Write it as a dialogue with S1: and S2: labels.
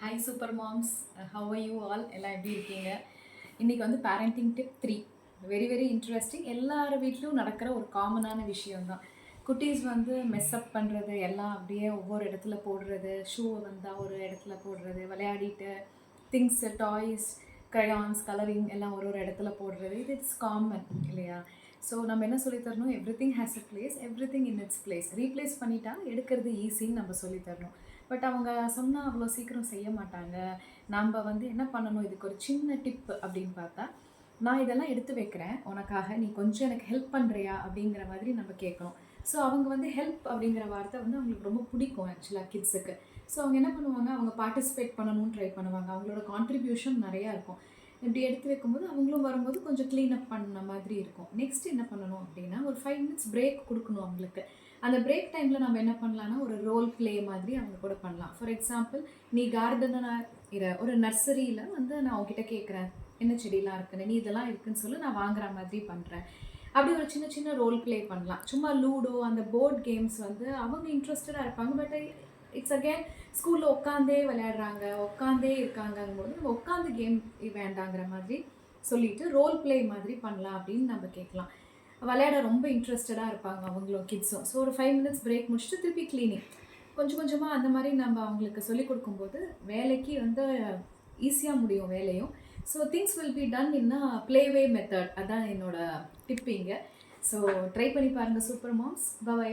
S1: Hi super moms, how are you all? எல்லாம் எப்படி இருக்கீங்க? இன்றைக்கி வந்து parenting tip 3. Very very interesting. எல்லார் வீட்லையும் நடக்கிற ஒரு காமனான விஷயம்தான். குட்டீஸ் வந்து மெஸ்அப் பண்ணுறது, எல்லாம் அப்படியே ஒவ்வொரு இடத்துல போடுறது, ஷூவை வந்தால் ஒரு இடத்துல போடுறது, விளையாடிட்டு திங்ஸு, டாய்ஸ், க்ரையான்ஸ், கலரிங் எல்லாம் ஒரு ஒரு இடத்துல போடுறது, இது இட்ஸ் காமன் இல்லையா? ஸோ நம்ம என்ன சொல்லித்தரணும்? Everything has a place, everything in its place. Replace பண்ணிட்டா எடுக்கிறது ஈஸின்னு நம்ம சொல்லித்தரணும். பட் அவங்க சொன்னால் அவ்வளோ சீக்கிரம் செய்ய மாட்டாங்க. நம்ம வந்து என்ன பண்ணணும்? இதுக்கு ஒரு சின்ன டிப் அப்படின்னு பார்த்தா, நான் இதெல்லாம் எடுத்து வைக்கிறேன் உனக்காக, நீ கொஞ்சம் எனக்கு ஹெல்ப் பண்ணுறியா அப்படிங்கிற மாதிரி நம்ம கேட்கணும். ஸோ அவங்க வந்து ஹெல்ப் அப்படிங்கிற வார்த்தை வந்து அவங்களுக்கு ரொம்ப பிடிக்கும் ஆக்சுவலாக கிட்ஸுக்கு. ஸோ அவங்க என்ன பண்ணுவாங்க? அவங்க பார்ட்டிசிபேட் பண்ணணும்னு ட்ரை பண்ணுவாங்க. அவங்களோட கான்ட்ரிபியூஷன் நிறையா இருக்கும். இப்படி எடுத்து வைக்கும்போது அவங்களும் வரும்போது கொஞ்சம் க்ளீன் அப் பண்ண மாதிரி இருக்கும். நெக்ஸ்ட் என்ன பண்ணணும் அப்படின்னா, ஒரு 5 மினிட்ஸ் பிரேக் கொடுக்கணும் அவங்களுக்கு. அந்த பிரேக் டைமில் நம்ம என்ன பண்ணலான்னா, ஒரு ரோல் ப்ளே மாதிரி அவங்க கூட பண்ணலாம். ஃபார் எக்ஸாம்பிள், நீ கார்டனராக ஒரு நர்சரியில் வந்து நான் உங்ககிட்ட கேட்குறேன், என்ன செடியெலாம் இருக்குன்னு, நீ இதெல்லாம் இருக்குன்னு சொல்லி நான் வாங்குற மாதிரி பண்ணுறேன். அப்படி ஒரு சின்ன சின்ன ரோல் ப்ளே பண்ணலாம். சும்மா லூடோ, அந்த போர்ட் கேம்ஸ் வந்து அவங்க இன்ட்ரெஸ்டடாக இருப்பாங்க. பட் இட்ஸ் அகேன் ஸ்கூலில் உட்காந்தே விளையாடுறாங்க, உட்காந்தே இருக்காங்கங்கும்போது நம்ம உட்காந்து கேம் வேண்டாங்கிற மாதிரி சொல்லிட்டு ரோல் ப்ளே மாதிரி பண்ணலாம் அப்படின்னு நம்ம கேட்கலாம். விளையாட ரொம்ப இன்ட்ரெஸ்டடாக இருப்பாங்க அவங்களும் கிட்ஸும். ஸோ ஒரு 5 மினிட்ஸ் பிரேக் முடிச்சுட்டு திருப்பி க்ளீனிங். கொஞ்சம் கொஞ்சமாக அந்த மாதிரி நம்ம அவங்களுக்கு சொல்லிக் கொடுக்கும்போது வேலைக்கு வந்து ஈஸியாக முடியும் வேலையும். So things will be done in a play way method. அதான் என்னோட டிப்பிங்க. ஸோ ட்ரை பண்ணி பாருங்கள் சூப்பர் மாம்ஸ். பை.